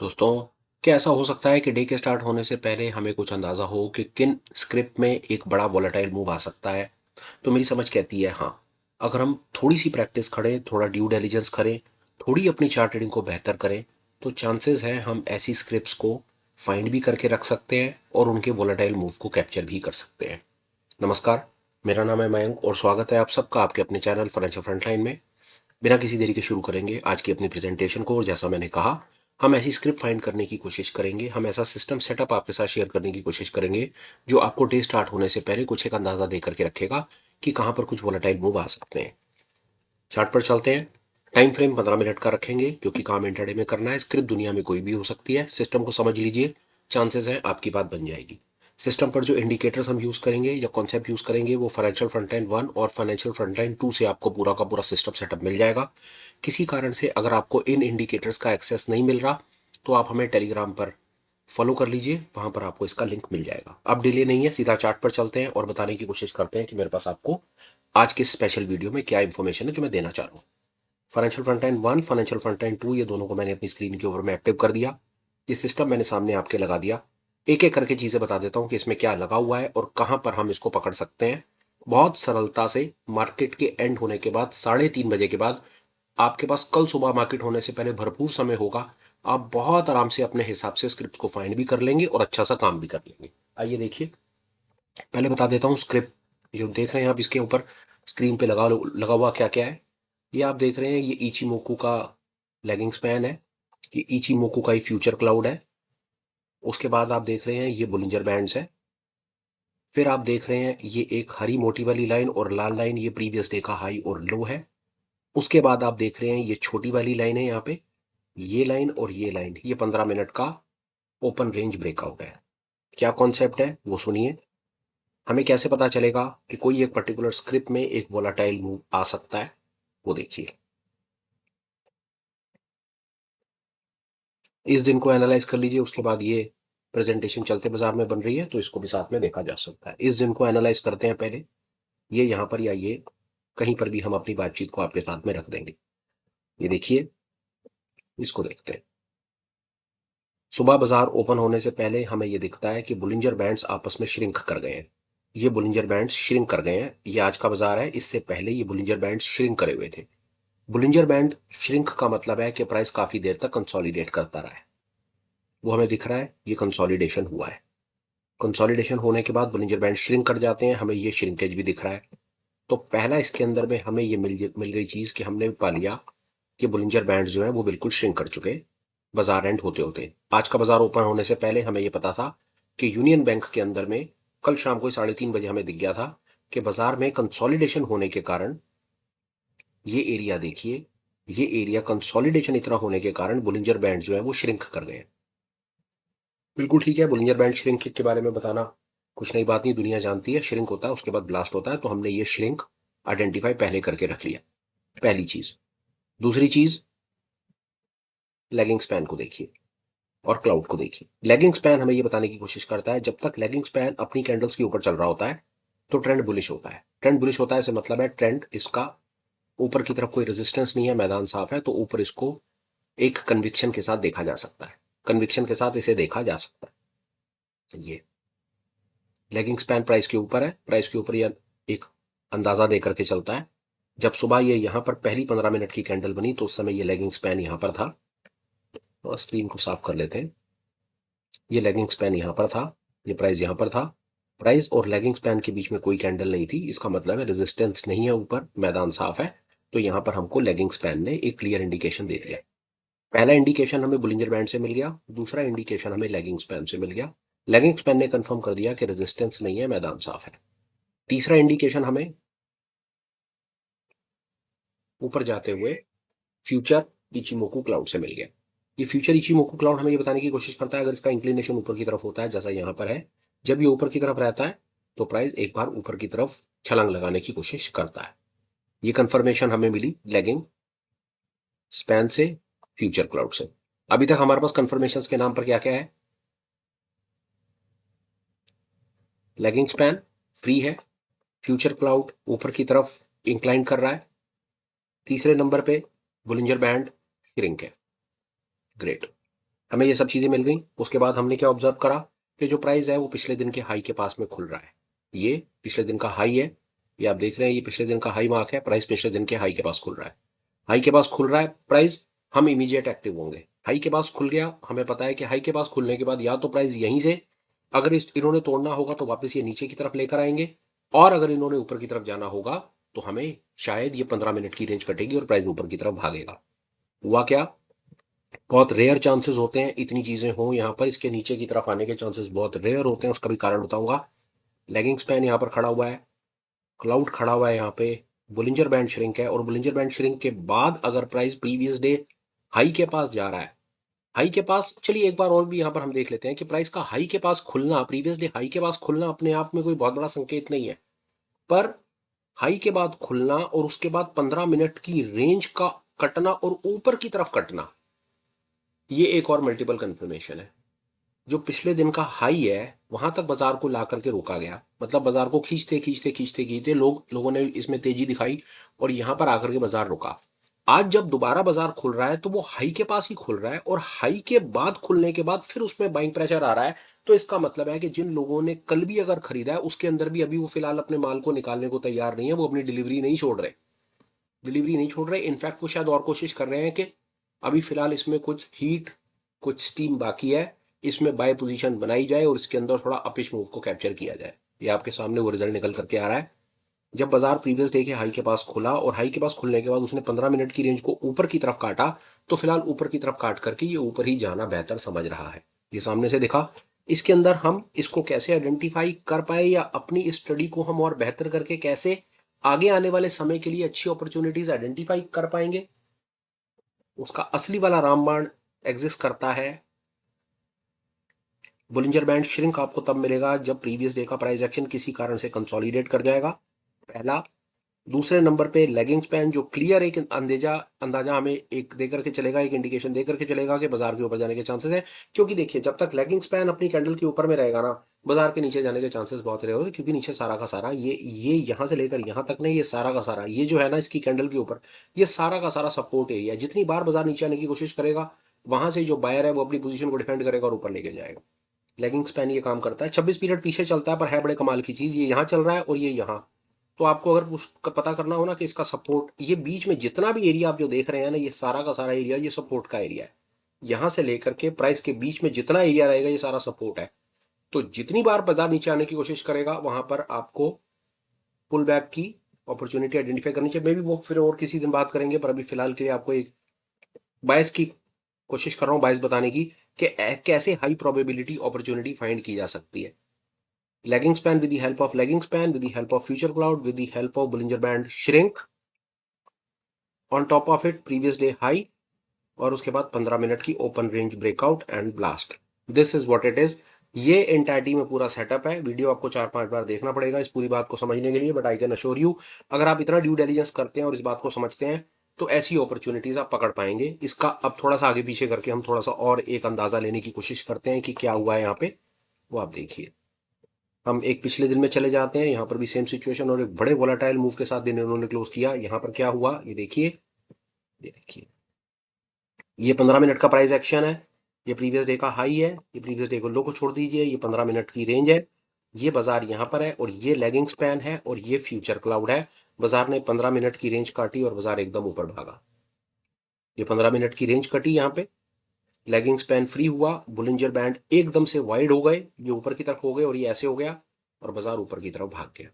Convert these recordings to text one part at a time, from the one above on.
दोस्तों, क्या ऐसा हो सकता है कि डे के स्टार्ट होने से पहले हमें कुछ अंदाज़ा हो कि किन स्क्रिप्ट में एक बड़ा वॉलेटाइल मूव आ सकता है? तो मेरी समझ कहती है हाँ। अगर हम थोड़ी सी प्रैक्टिस करें, थोड़ा ड्यू डिलिजेंस करें, थोड़ी अपनी चार्ट रीडिंग को बेहतर करें, तो चांसेस है हम ऐसी स्क्रिप्ट्स को फाइंड भी करके रख सकते हैं और उनके वॉलेटाइल मूव को कैप्चर भी कर सकते हैं। नमस्कार, मेरा नाम है मयंक और स्वागत है आप सबका आपके अपने चैनल फाइनेंशियल फ्रंटलाइन में। बिना किसी देरी के शुरू करेंगे आज की अपनी प्रेजेंटेशन को। और जैसा मैंने कहा, हम ऐसी स्क्रिप्ट फाइंड करने की कोशिश करेंगे, हम ऐसा सिस्टम सेटअप आपके साथ शेयर करने की कोशिश करेंगे जो आपको डे स्टार्ट होने से पहले कुछ एक अंदाजा दे करके रखेगा कि कहाँ पर कुछ वोलेटाइल मूव आ सकते हैं। चार्ट पर चलते हैं। टाइम फ्रेम 15 मिनट का रखेंगे क्योंकि काम इंटरडे में करना है। स्क्रिप्ट दुनिया में कोई भी हो सकती है। सिस्टम को समझ लीजिए, चांसेस है आपकी बात बन जाएगी। सिस्टम पर जो इंडिकेटर्स हम यूज करेंगे या कॉन्सेप्ट यूज करेंगे वो फाइनेंशियल फ्रंटलाइन 1 और फाइनेंशियल फ्रंटलाइन 2 से आपको पूरा का पूरा सिस्टम सेटअप मिल जाएगा। किसी कारण से अगर आपको इन इंडिकेटर्स का एक्सेस नहीं मिल रहा तो आप हमें टेलीग्राम पर फॉलो कर लीजिए, वहां पर आपको इसका लिंक मिल जाएगा। अब डिले नहीं है, सीधा चार्ट पर चलते हैं और बताने की कोशिश करते हैं कि मेरे पास आपको आज के स्पेशल वीडियो में क्या इंफॉर्मेशन है जो मैं देना चाह रहा हूँ। फाइनेंशियल फ्रंटलाइन 1, फाइनेंशियल फ्रंटलाइन 2, ये दोनों को मैंने अपनी स्क्रीन के ऊपर में एक्टिव कर दिया। ये सिस्टम मैंने सामने आपके लगा दिया। एक एक करके चीजें बता देता हूँ कि इसमें क्या लगा हुआ है और कहां पर हम इसको पकड़ सकते हैं। बहुत सरलता से मार्केट के एंड होने के बाद 3:30 बजे के बाद आपके पास कल सुबह मार्केट होने से पहले भरपूर समय होगा। आप बहुत आराम से अपने हिसाब से स्क्रिप्ट को फाइंड भी कर लेंगे और अच्छा सा काम भी कर लेंगे। आइए देखिए, पहले बता देता हूँ स्क्रिप्ट जो देख रहे हैं आप इसके ऊपर स्क्रीन पे लगा लगा हुआ क्या क्या है। ये आप देख रहे हैं, ये इचिमोकू का लेगिंग स्पैन है। ये इचिमोकू का ही फ्यूचर क्लाउड है। उसके बाद आप देख रहे हैं ये बुलिंजर बैंड्स है। फिर आप देख रहे हैं ये एक हरी मोटी वाली लाइन और लाल लाइन, ये प्रीवियस डे का हाई और लो है। उसके बाद आप देख रहे हैं ये छोटी वाली लाइन है, यहाँ पे ये लाइन और ये लाइन, ये 15 मिनट का ओपन रेंज ब्रेकआउट है। क्या कॉन्सेप्ट है वो सुनिए। हमें कैसे पता चलेगा कि कोई एक पर्टिकुलर स्क्रिप्ट में एक वोलाटाइल मूव आ सकता है, वो देखिए। इस दिन को एनालाइज कर लीजिए, उसके बाद ये प्रेजेंटेशन चलते बाजार में बन रही है तो इसको भी साथ में देखा जा सकता है। इस दिन को एनालाइज करते हैं पहले। ये यहाँ पर या ये कहीं पर भी हम अपनी बातचीत को आपके साथ में रख देंगे। ये देखिए, इसको देखते हैं। सुबह बाजार ओपन होने से पहले हमें ये दिखता है कि बुलिंजर बैंड्स आपस में श्रिंक कर गए हैं। ये बुलिंजर बैंड्स श्रिंक कर गए हैं। ये आज का बाजार है, इससे पहले ये बुलिंजर बैंड्स श्रिंक करे हुए थे। बुलिंजर बैंड श्रिंक का मतलब है कि प्राइस काफी देर तक कंसोलिडेट करता रहा है। वो हमें दिख रहा है, ये कंसोलिडेशन हुआ है। कंसोलिडेशन होने के बाद बुलिंजर बैंड श्रिंक कर जाते हैं, हमें ये श्रिंकेज भी दिख रहा है। तो पहला इसके अंदर में हमें ये मिल गई चीज कि हमने पा लिया कि बुलिंजर बैंड जो है वो बिल्कुल श्रिंक कर चुके बाजार एंड होते होते। आज का बाजार ओपन होने से पहले हमें ये पता था कि यूनियन बैंक के अंदर में कल शाम को 3:30 बजे हमें दिख गया था कि बाजार में कंसोलिडेशन होने के कारण ये एरिया देखिए, ये एरिया कंसोलिडेशन इतना होने के कारण बुलिंजर बैंड जो है वो श्रिंक कर गए। बिल्कुल ठीक है, बुलिंजर बैंड श्रिंक के बारे में बताना कुछ नई बात नहीं, दुनिया जानती है। श्रिंक होता है उसके बाद ब्लास्ट होता है, तो हमने ये श्रिंक आइडेंटिफाई पहले करके रख लिया। पहली चीज। दूसरी चीज, लेगिंग स्पैन को देखिए और क्लाउड को देखिए। लेगिंग स्पैन हमें ये बताने की कोशिश करता है जब तक लेगिंग स्पैन अपनी कैंडल्स के ऊपर चल रहा होता है तो ट्रेंड बुलिश होता है। ट्रेंड बुलिश होता है इससे मतलब है ट्रेंड इसका ऊपर की तरफ कोई रेजिस्टेंस नहीं है, मैदान साफ है, तो ऊपर इसको एक कन्विक्शन के साथ देखा जा सकता है। कन्विक्शन के साथ इसे देखा जा सकता है। ये लेगिंग स्पैन प्राइस के ऊपर है, प्राइस के ऊपर यह एक अंदाजा दे करके चलता है। जब सुबह ये यहां पर पहली 15 मिनट की कैंडल बनी तो उस समय ये लेगिंग स्पैन यहां पर था। और स्क्रीन को साफ कर लेते हैं। ये लेगिंग स्पैन यहां पर था, ये प्राइस यहां पर था। प्राइस और लेगिंग स्पैन के बीच में कोई कैंडल नहीं थी, इसका मतलब है रेजिस्टेंस नहीं है, ऊपर मैदान साफ है। तो यहां पर हमको लेगिंग स्पैन ने एक क्लियर इंडिकेशन दे दिया। पहला इंडिकेशन हमें बुलिंजर बैंड से मिल गया, दूसरा इंडिकेशन हमें लेगिंग स्पैन से मिल गया। लेगिंग स्पैन ने कंफर्म कर दिया कि रेजिस्टेंस नहीं है, मैदान साफ है। तीसरा इंडिकेशन हमें ऊपर जाते हुए फ्यूचर इचिमोकू क्लाउड से मिल गया। ये फ्यूचर इचिमोकू क्लाउड हमें ये बताने की कोशिश करता है अगर इसका इंक्लिनेशन ऊपर की तरफ होता है जैसा यहाँ पर है, जब ये ऊपर की तरफ रहता है तो प्राइस एक बार ऊपर की तरफ छलांग लगाने की कोशिश करता है। ये कंफर्मेशन हमें मिली लेगिंग स्पैन से, फ्यूचर क्लाउड से। अभी तक हमारे पास कंफर्मेशन के नाम पर क्या क्या है? लेगिंग स्पैन फ्री है, फ्यूचर क्लाउड ऊपर की तरफ इंक्लाइन कर रहा है, तीसरे नंबर पे बुलिंजर बैंड श्रिंक है। ग्रेट। हमें ये सब चीज़ें मिल गई। उसके बाद हमने क्या ऑब्जर्व करा कि जो प्राइस है वो पिछले दिन के हाई के पास में खुल रहा है। ये पिछले दिन का हाई है, ये आप देख रहे हैं, ये पिछले दिन का हाई मार्क है, प्राइस पिछले दिन के हाई के पास खुल रहा है। हाई के पास खुल रहा है प्राइस, हम इमीडिएट एक्टिव होंगे। हाई के पास खुल गया, हमें पता है कि हाई के पास खुलने के बाद या तो प्राइस यहीं से, अगर इन्होंने तोड़ना होगा तो वापस ये नीचे की तरफ लेकर आएंगे, और अगर इन्होंने ऊपर की तरफ जाना होगा तो हमें शायद ये 15 मिनट की रेंज कटेगी और प्राइस ऊपर की तरफ भागेगा। हुआ क्या, बहुत रेयर चांसेस होते हैं इतनी चीजें हों यहाँ पर, इसके नीचे की तरफ आने के चांसेस बहुत रेयर होते हैं, उसका भी कारण बताऊंगा। लेगिंग स्पैन यहाँ पर खड़ा हुआ है, क्लाउड खड़ा हुआ है यहाँ पे, बुलिंजर बैंड श्रिंक है, और बुलिंजर बैंड श्रिंक के बाद अगर प्राइस प्रीवियस डे हाई के पास जा रहा है, हाई के पास, चलिए एक बार और भी यहाँ पर हम देख लेते हैं कि प्राइस का हाई के पास खुलना, प्रीवियस डे हाई के पास खुलना अपने आप में कोई बहुत बड़ा संकेत नहीं है, पर हाई के बाद खुलना और उसके बाद 15 मिनट की रेंज का कटना और ऊपर की तरफ कटना, ये एक और मल्टीपल कंफर्मेशन है। जो पिछले दिन का हाई है वहां तक बाजार को ला करके रोका गया, मतलब बाजार को खींचते खींचते खींचते खींचते लोगों ने इसमें तेजी दिखाई और यहां पर आकर के बाजार रुका। आज जब दोबारा बाजार खुल रहा है तो वो हाई के पास ही खुल रहा है, और हाई के बाद खुलने के बाद फिर उसमें बाइंग प्रेशर आ रहा है। तो इसका मतलब है कि जिन लोगों ने कल भी अगर खरीदा है उसके अंदर भी अभी वो फिलहाल अपने माल को निकालने को तैयार नहीं है, वो अपनी डिलीवरी नहीं छोड़ रहे, इनफैक्ट वो शायद और कोशिश कर रहे हैं कि अभी फिलहाल इसमें कुछ हीट, कुछ स्टीम बाकी है, इसमें बाय पोजीशन बनाई जाए और इसके अंदर थोड़ा अपिश मूव को कैप्चर किया जाए। ये आपके सामने वो रिजल्ट निकल करके आ रहा है। जब बाजार प्रीवियस डे के हाई के पास खुला और हाई के पास खुलने के बाद उसने 15 मिनट की रेंज को ऊपर की तरफ काटा, तो फिलहाल ऊपर की तरफ काट करके ये ऊपर ही जाना बेहतर समझ रहा है। ये सामने से दिखा। इसके अंदर हम इसको कैसे आइडेंटिफाई कर पाए या अपनी इस स्टडी को हम और बेहतर करके कैसे आगे आने वाले समय के लिए अच्छी अपॉर्चुनिटीज आइडेंटिफाई कर पाएंगे, उसका असली वाला रामबाण एग्जिस्ट करता है। बुलिंजर बैंड श्रिंक आपको तब मिलेगा जब प्रीवियस डे का प्राइस एक्शन किसी कारण से कंसोलिडेट कर जाएगा, पहला। दूसरे नंबर पे लेगिंग स्पैन जो क्लियर एक अंदेजा अंदाजा हमें एक देकर के चलेगा, एक इंडिकेशन देकर के चलेगा कि बाजार के ऊपर जाने के चांसेस है। क्योंकि देखिए जब तक लेगिंग स्पैन अपनी कैंडल के ऊपर में रहेगा ना, बाजार के नीचे जाने के चांसेस बहुत रहे होंगे, क्योंकि नीचे सारा का सारा ये यहाँ से लेकर यहाँ तक नहीं, ये सारा का सारा ये जो है ना इसकी कैंडल के ऊपर, ये सारा का सारा सपोर्ट एरिया है। जितनी बार बाजार नीचे आने की कोशिश करेगा वहां से जो बायर है वो अपनी पोजीशन को डिफेंड करेगा और ऊपर लेके जाएगा। लेगिंग स्पैन ये काम करता है। 26 पीरियड पीछे चलता है पर है बड़े कमाल की चीज, ये यहाँ चल रहा है और ये यहाँ। तो आपको अगर उसका पता करना हो ना कि इसका सपोर्ट, ये बीच में जितना भी एरिया आप जो देख रहे हैं ना, ये सारा का सारा एरिया ये सपोर्ट का एरिया है। यहां से लेकर के प्राइस के बीच में जितना एरिया रहेगा ये सारा सपोर्ट है। तो जितनी बार बाजार नीचे आने की कोशिश करेगा वहां पर आपको पुल बैक की अपॉर्चुनिटी आइडेंटिफाई करनी चाहिए। मे भी वो फिर और किसी दिन बात करेंगे, पर अभी फिलहाल के लिए आपको एक बायस की कोशिश कर रहा हूं, बायस बताने की कि कैसे हाई प्रोबेबिलिटी अपॉर्चुनिटी फाइंड की जा सकती है। Lagging span with the help of lagging span, with the help of future cloud, with the help of Bollinger band shrink, on top of it previous day high, और उसके बाद 15 minute की open range breakout and blast. This is what it is. ये entity में पूरा setup है। Video आपको 4-5 बार देखना पड़ेगा इस पूरी बात को समझने के लिए, but I can assure you, अगर आप इतना ड्यू डिलिजेंस करते हैं और इस बात को समझते हैं तो ऐसी अपॉर्चुनिटीज आप पकड़ पाएंगे। इसका अब थोड़ा सा आगे पीछे करके हम थोड़ा सा और एक अंदाजा लेने की कोशिश करते हैं कि क्या हुआ है यहाँ पे। वो आप देखिए, हम एक पिछले दिन में चले जाते हैं, यहाँ पर भी सेम सिचुएशन और एक बड़े वोलाटाइल मूव के साथ दिन इन्होंने क्लोज किया। यहाँ पर क्या हुआ ये देखिए, ये देखिए, ये 15 मिनट का प्राइस एक्शन है, ये प्रीवियस डे का हाई है, ये प्रीवियस डे को लो को छोड़ दीजिए, ये 15 मिनट की रेंज है, ये बाजार यहाँ पर है, और ये लेगिंग स्पैन है, और ये फ्यूचर क्लाउड है। बाजार ने 15 मिनट की रेंज काटी और बाजार एकदम ऊपर भागा। ये 15 मिनट की रेंज कटी यहाँ पे, लेगिंग स्पैन फ्री हुआ, बुलिंजर बैंड एकदम से वाइड हो गए, ये ऊपर की तरफ हो गए और ये ऐसे हो गया और बाजार ऊपर की तरफ भाग गया।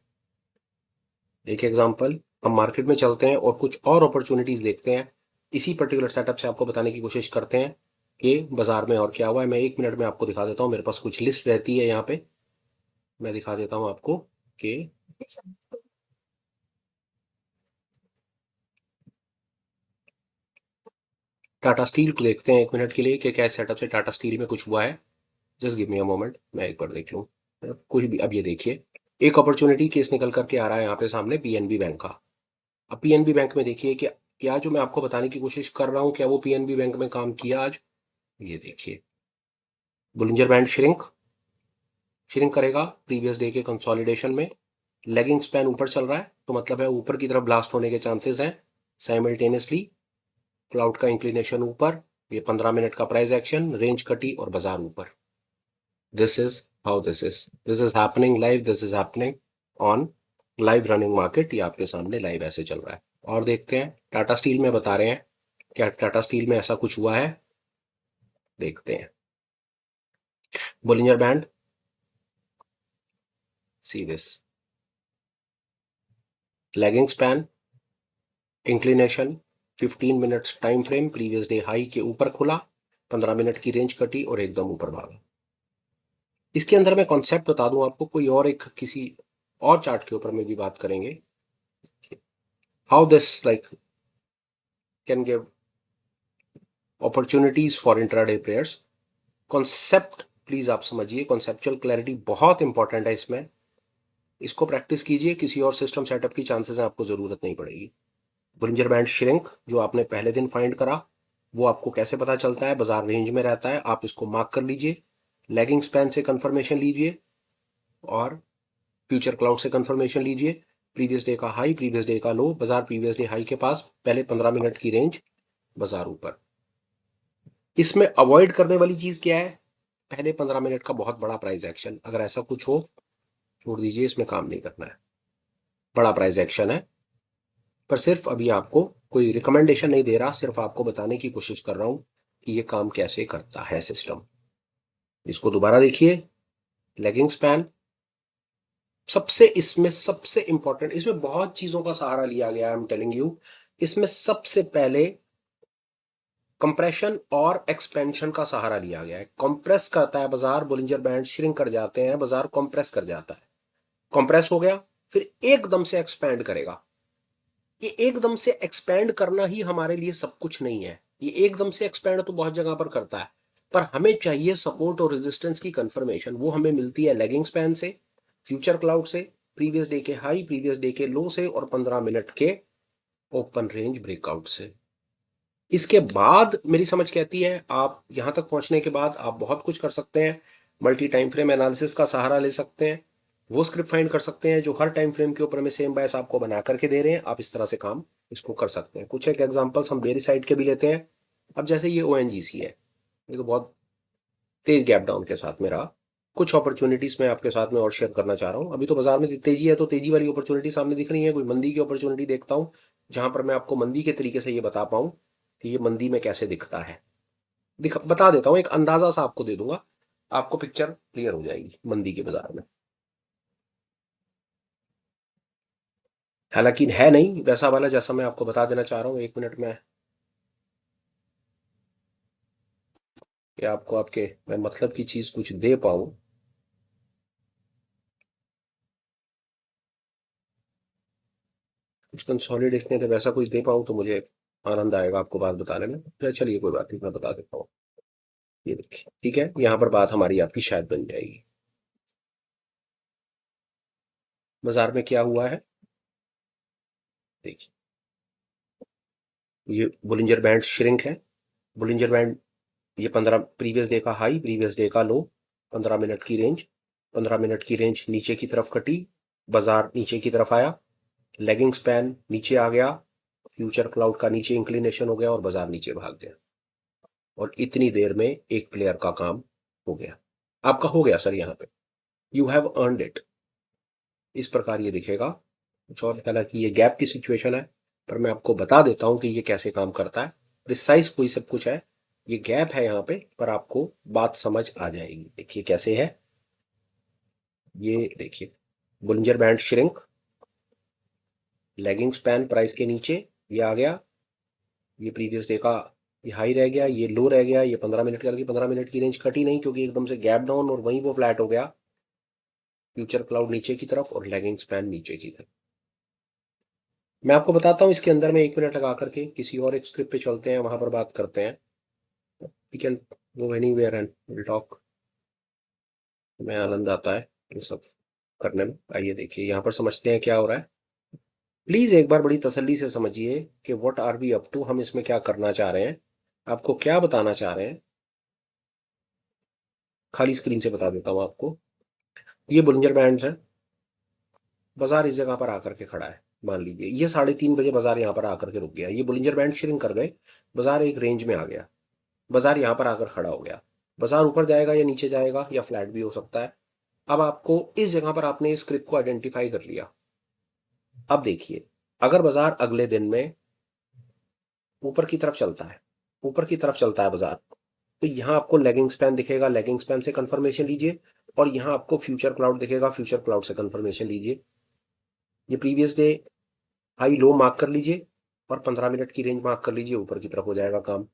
एक एग्जांपल, हम मार्केट में चलते हैं और कुछ और अपॉर्चुनिटीज देखते हैं, इसी पर्टिकुलर सेटअप से आपको बताने की कोशिश करते हैं कि बाजार में और क्या हुआ है। मैं 1 मिनट में आपको दिखा देता हूँ, मेरे पास कुछ लिस्ट रहती है यहाँ पे, मैं दिखा देता हूँ आपको कि टाटा स्टील को देखते हैं 1 मिनट के लिए कि क्या सेटअप से टाटा स्टील में कुछ हुआ है। Just give me a moment, मैं एक बार देख लूँ कोई भी। अब ये देखिए, एक अपॉर्चुनिटी केस निकल करके आ रहा है यहाँ पे सामने पीएनबी बैंक का। अब पीएनबी बैंक में देखिए कि क्या जो मैं आपको बताने की कोशिश कर रहा हूँ क्या वो पीएनबी बैंक में काम किया आज। ये देखिए, बुलिंजर बैंड श्रिंक करेगा प्रीवियस डे के कंसोलिडेशन में, लेगिंग स्पैन ऊपर चल रहा है तो मतलब है ऊपर की तरफ ब्लास्ट होने के चांसेस हैं साइमल्टेनियसली। क्लाउड का इंक्लिनेशन ऊपर, ये 15 मिनट का प्राइस एक्शन, रेंज कटी और बाजार ऊपर। This is how this is happening live, this is happening on live running market. ये आपके सामने लाइव ऐसे चल रहा है। और देखते हैं टाटा स्टील में बता रहे हैं क्या टाटा स्टील में ऐसा कुछ हुआ है, देखते हैं। Bollinger band, see this lagging span, inclination, 15 minutes time frame, previous day high के ऊपर खुला, 15 मिनट की रेंज कटी और एकदम ऊपर भागा। इसके अंदर मैं कॉन्सेप्ट बता दूं आपको, कोई और एक किसी और चार्ट के ऊपर में भी बात करेंगे, how this like can give opportunities for intraday players. Concept please आप समझिए, कॉन्सेप्चुअल क्लैरिटी बहुत इंपॉर्टेंट है इसमें। इसको प्रैक्टिस कीजिए, किसी और सिस्टम सेटअप की चांसेस है आपको जरूरत नहीं पड़ेगी। बुलिंजर बैंड श्रिंक जो आपने पहले दिन फाइंड करा, वो आपको कैसे पता चलता है? बाजार रेंज में रहता है, आप इसको मार्क कर लीजिए, लैगिंग स्पैन से कंफर्मेशन लीजिए और फ्यूचर क्लाउड से कंफर्मेशन लीजिए। प्रीवियस डे का हाई, प्रीवियस डे का लो, बाजार प्रीवियस डे हाई के पास, पहले 15 मिनट की रेंज, बाजार ऊपर। इसमें अवॉइड करने वाली चीज क्या है? पहले 15 मिनट का बहुत बड़ा प्राइस एक्शन, अगर ऐसा कुछ हो छोड़ दीजिए, इसमें काम नहीं करना है। बड़ा प्राइस एक्शन है, पर सिर्फ अभी आपको कोई रिकमेंडेशन नहीं दे रहा, सिर्फ आपको बताने की कोशिश कर रहा हूं कि ये काम कैसे करता है सिस्टम। इसको दोबारा देखिए, लेगिंग स्पैन सबसे, इसमें सबसे इंपॉर्टेंट, इसमें बहुत चीजों का सहारा लिया गया है, आई एम टेलिंग यू। इसमें सबसे पहले कंप्रेशन और एक्सपेंशन का सहारा लिया गया है। कंप्रेस करता है बाजार, बोलिंजर बैंड श्रिंक कर जाते हैं, बाजार कंप्रेस कर जाता है, कंप्रेस हो गया, फिर एकदम से एक्सपैंड करेगा। ये एकदम से एक्सपैंड करना ही हमारे लिए सब कुछ नहीं है। ये एकदम से एक्सपैंड तो बहुत जगह पर करता है, पर हमें चाहिए सपोर्ट और रेजिस्टेंस की कंफर्मेशन। वो हमें मिलती है लेगिंग स्पैन से, फ्यूचर क्लाउड से, प्रीवियस डे के हाई, प्रीवियस डे के लो से और 15 मिनट के ओपन रेंज ब्रेकआउट से। इसके बाद मेरी समझ कहती है आप यहां तक पहुंचने के बाद आप बहुत कुछ कर सकते हैं। मल्टी टाइम फ्रेम एनालिसिस का सहारा ले सकते हैं, वो स्क्रिप्ट फाइंड कर सकते हैं जो हर टाइम फ्रेम के ऊपर में सेम बायस आपको बना करके दे रहे हैं। आप इस तरह से काम इसको कर सकते हैं। कुछ एक एग्जांपल्स हम बेरी साइड के भी लेते हैं। अब जैसे ये ONGC है, ये तो बहुत तेज गैप डाउन के साथ में रहा। कुछ अपॉर्चुनिटीज मैं आपके साथ में और शेयर करना चाह रहा हूँ। अभी तो बाजार में तेजी है, तो तेजी वाली अपॉर्चुनिटी सामने दिख रही है। कोई मंदी की अपॉर्चुनिटी देखता हूँ जहां पर मैं आपको मंदी के तरीके से ये बता पाऊं कि ये मंदी में कैसे दिखता है। बता देता हूँ, एक अंदाजा सा आपको दे दूंगा, आपको पिक्चर क्लियर हो जाएगी मंदी के बाजार में। हालांकि है नहीं वैसा वाला जैसा मैं आपको बता देना चाह रहा हूँ। 1 मिनट में कि आपको आपके मैं मतलब की चीज कुछ दे पाऊं। कुछ कंसोलिडेशन के वैसा कुछ दे पाऊं तो मुझे आनंद आएगा आपको बात बताने में। फिर चलिए कोई बात नहीं, मैं बता देता हूँ। ये देखिए, ठीक है, यहाँ पर बात हमारी आपकी शायद बन जाएगी। बाजार में क्या हुआ है देखिए, ये बुलिंजर बैंड श्रिंक है। बुलिंजर बैंड, ये 15 प्रीवियस डे का हाई, प्रीवियस डे का लो, 15 मिनट की रेंज, 15 मिनट की रेंज नीचे की तरफ कटी, बाजार नीचे की तरफ आया, लेगिंग स्पैन नीचे आ गया, फ्यूचर क्लाउड का नीचे इंक्लिनेशन हो गया और बाजार नीचे भाग गया। और इतनी देर में एक प्लेयर का काम हो गया, आपका हो गया सर। यहाँ पे यू हैव अर्नड इट, इस प्रकार ये दिखेगा। कुछ और, हालांकि ये गैप की सिचुएशन है, पर मैं आपको बता देता हूं कि ये कैसे काम करता है। प्रिसाइज कोई सब कुछ है, ये गैप है यहाँ पे, पर आपको बात समझ आ जाएगी। देखिए कैसे है, ये देखिए, Bollinger band shrink, lagging span price के नीचे, ये आ गया, ये प्रीवियस डे का ये हाई रह गया, ये लो रह गया, ये 15 मिनट का, 15 मिनट की रेंज कटी नहीं क्योंकि एकदम से गैप डाउन और वहीं वो फ्लैट हो गया। फ्यूचर क्लाउड नीचे की तरफ और लेगिंग स्पैन नीचे की तरफ। मैं आपको बताता हूँ इसके अंदर में 1 मिनट लगा करके, किसी और एक स्क्रिप्ट पे चलते हैं, वहां पर बात करते हैं। We can go anywhere and will talk. हमें आनंद आता है ये सब करने में। आइए देखिए यहाँ पर समझते हैं क्या हो रहा है। प्लीज एक बार बड़ी तसल्ली से समझिए कि what are we up to, हम इसमें क्या करना चाह रहे हैं, आपको क्या बताना चाह रहे हैं। खाली स्क्रीन से बता देता हूँ आपको। ये बुलिंजर बैंड है, बाजार इस जगह पर आकर के खड़ा है। मान लीजिए ये 3:30 बजे बाजार यहाँ पर आकर के रुक गया, ये बुलिंजर बैंड श्रिंक कर गए, बाजार एक रेंज में आ गया, बाजार यहां पर आकर खड़ा हो गया, बाजार ऊपर जाएगा या नीचे जाएगा या फ्लैट भी हो सकता है। अब आपको इस जगह पर आपने इस स्क्रिप्ट को आइडेंटिफाई कर लिया। अब देखिए, अगर बाजार अगले दिन में ऊपर की तरफ चलता है, ऊपर की तरफ चलता है बाजार, तो यहाँ आपको लेगिंग स्पैन दिखेगा, लेगिंग स्पैन से कंफर्मेशन लीजिए। और यहाँ आपको फ्यूचर क्लाउड दिखेगा, फ्यूचर क्लाउड से कंफर्मेशन लीजिए। ये previous day high low mark कर लीजिए और 15 मिनट की रेंज मार्क कर लीजिए, ऊपर की तरफ हो जाएगा काम।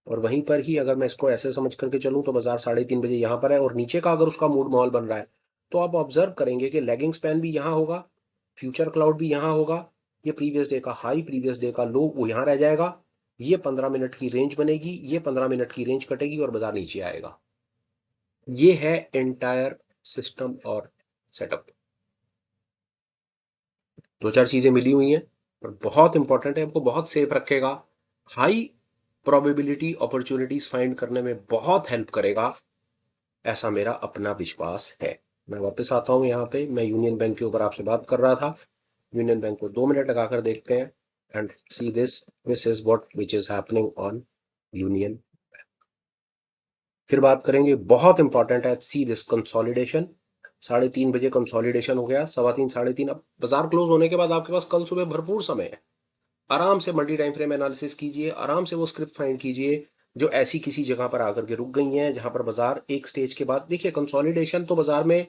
और वहीं पर ही अगर मैं इसको ऐसे समझ करके चलूँ तो बाजार 3:30 बजे यहाँ पर है और नीचे का अगर उसका मूड माहौल बन रहा है, तो आप ऑब्जर्व करेंगे कि लेगिंग स्पैन भी यहाँ होगा, फ्यूचर क्लाउड भी यहाँ होगा। ये प्रीवियस डे का हाई, प्रीवियस डे का लो वो यहाँ रह जाएगा। ये 15 मिनट की रेंज बनेगी, ये 15 मिनट की रेंज कटेगी और बाजार नीचे आएगा। ये है एंटायर सिस्टम और सेटअप। दो चार चीजें मिली हुई हैं पर बहुत इंपॉर्टेंट है, हमको बहुत सेफ रखेगा, हाई प्रोबेबिलिटी अपॉर्चुनिटीज फाइंड करने में बहुत हेल्प करेगा, ऐसा मेरा अपना विश्वास है। मैं वापस आता हूं यहाँ पे, मैं यूनियन बैंक के ऊपर आपसे बात कर रहा था। यूनियन बैंक को 2 मिनट लगाकर देखते हैं and see this is what which is happening on union. फिर बात करेंगे, बहुत इंपॉर्टेंट है, सी दिस कंसोलिडेशन। 3:30 बजे कंसोलिडेशन हो गया, 3:15 3:30। अब बाजार क्लोज होने के बाद आपके पास कल सुबह भरपूर समय है, आराम से मल्टी टाइम फ्रेम एनालिसिस कीजिए, आराम से वो स्क्रिप्ट फाइंड कीजिए जो ऐसी किसी जगह पर आकर के रुक गई हैं, जहां पर बाजार एक स्टेज के बाद, देखिए कंसोलिडेशन तो बाजार में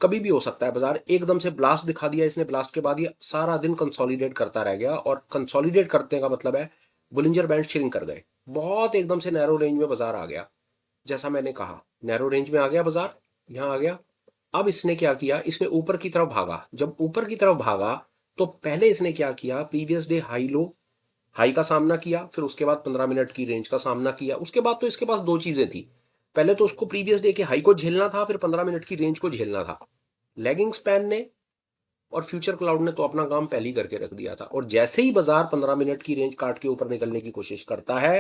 कभी भी हो सकता है। बाजार एकदम से ब्लास्ट दिखा दिया इसने, ब्लास्ट के बाद ये सारा दिन कंसोलिडेट करता रह गया, और कंसोलिडेट करने का मतलब है बुलिंजर बैंड श्रिंक कर गए, बहुत एकदम से नैरो रेंज में बाजार आ गया। जैसा मैंने कहा, नैरो रेंज में आ गया बाजार, यहां आ गया। अब इसने क्या किया, इसने ऊपर की तरफ भागा। जब ऊपर की तरफ भागा तो पहले इसने क्या किया, previous day high low, high का सामना किया, फिर उसके बाद 15 मिनट की रेंज का सामना किया। उसके बाद तो इसके पास दो चीजें थी, पहले तो उसको प्रीवियस डे के हाई को झेलना था, फिर 15 मिनट की रेंज को झेलना था। लेगिंग स्पैन ने और फ्यूचर क्लाउड ने तो अपना काम पहले ही करके रख दिया था, और जैसे ही बाजार 15 मिनट की रेंज काट के ऊपर निकलने की कोशिश करता है,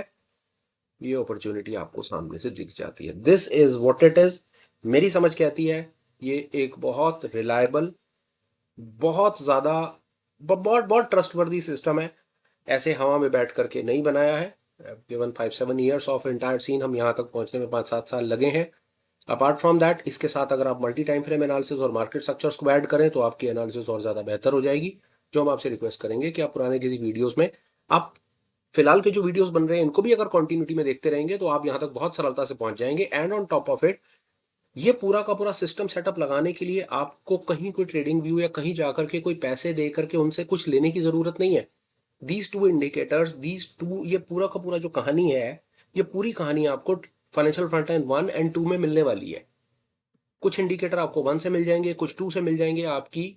ये अपॉर्चुनिटी आपको सामने से दिख जाती है। This is what it is. मेरी समझ कहती है ये एक बहुत रिलायबल, बहुत ज्यादा, बहुत बहुत ट्रस्टवर्दी सिस्टम है। ऐसे हवा में बैठ करके नहीं बनाया है। Given 5-7 years of entire scene, हम यहाँ तक पहुंचने में 5-7 साल लगे हैं। अपार्ट फ्रॉम दैट, इसके साथ अगर आप मल्टी टाइम फ्रेम एनालिसिस और मार्केट स्ट्रक्चर्स को ऐड करें तो आपकी एनालिसिस और ज़्यादा बेहतर हो जाएगी। जो हम आपसे रिक्वेस्ट करेंगे कि आप पुराने किसी वीडियोस में, आप फिलहाल के जो वीडियोस बन रहे हैं इनको भी अगर कंटिन्यूटी में देखते रहेंगे तो आप यहाँ तक बहुत सरलता से पहुंच जाएंगे। And on top of it, ये पूरा का पूरा सिस्टम सेटअप लगाने के लिए आपको कहीं कोई ट्रेडिंग व्यू या कहीं जाकर के कोई पैसे दे करके उनसे कुछ लेने की जरूरत नहीं है। These two indicators, these two, ये पूरा का पूरा जो कहानी है, ये पूरी कहानी आपको फाइनेंशियल फ्रंट एंड 1 और 2 में मिलने वाली है। कुछ इंडिकेटर आपको 1 से मिल जाएंगे, कुछ 2 से मिल जाएंगे। आपकी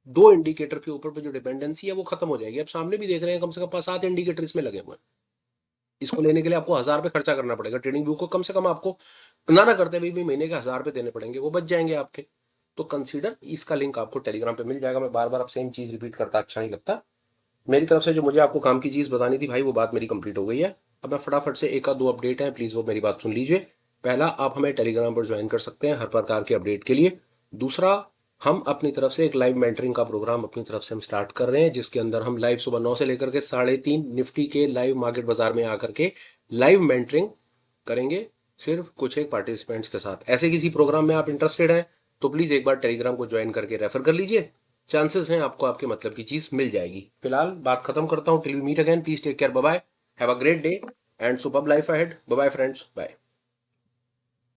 दो इंडिकेटर के ऊपर पे जो डिपेंडेंसी है वो खत्म हो जाएगी। अब सामने भी देख रहे हैं कम से कम 5-7 इंडिकेटर इसमें लगे हुए हैं। इसको लेने के लिए आपको 1000 रुपये खर्चा करना पड़ेगा, ट्रेडिंग व्यू को कम से कम आपको ना करते हुए भी महीने के 1000 रुपये देने पड़ेंगे, वो बच जाएंगे आपके। तो कंसीडर, इसका लिंक आपको टेलीग्राम पे मिल जाएगा। मैं बार बार अब सेम चीज रिपीट करता अच्छा नहीं लगता। मेरी तरफ से जो मुझे आपको काम की चीज बतानी थी भाई, वो बात मेरी कंप्लीट हो गई है। अब मैं फटाफट से एक आध दो अपडेट है, प्लीज वो मेरी बात सुन लीजिए। पहला, आप हमें टेलीग्राम पर ज्वाइन कर सकते हैं हर प्रकार के अपडेट के लिए। दूसरा, हम अपनी तरफ से एक लाइव मेंटरिंग का प्रोग्राम अपनी तरफ से हम स्टार्ट कर रहे हैं, जिसके अंदर हम लाइव सुबह 9 से लेकर के 3:30 निफ्टी के लाइव मार्केट बाजार में आकर के लाइव मेंटरिंग करेंगे, सिर्फ कुछ एक पार्टिसिपेंट्स के साथ। ऐसे किसी प्रोग्राम में आप इंटरेस्टेड हैं तो प्लीज एक बार टेलीग्राम को ज्वाइन करके रेफर कर लीजिए, चांसेस हैं आपको आपके मतलब की चीज मिल जाएगी। फिलहाल बात खत्म करता हूं, till we meet again, please take care, bye bye, have a great day and superb life ahead, bye bye friends, bye.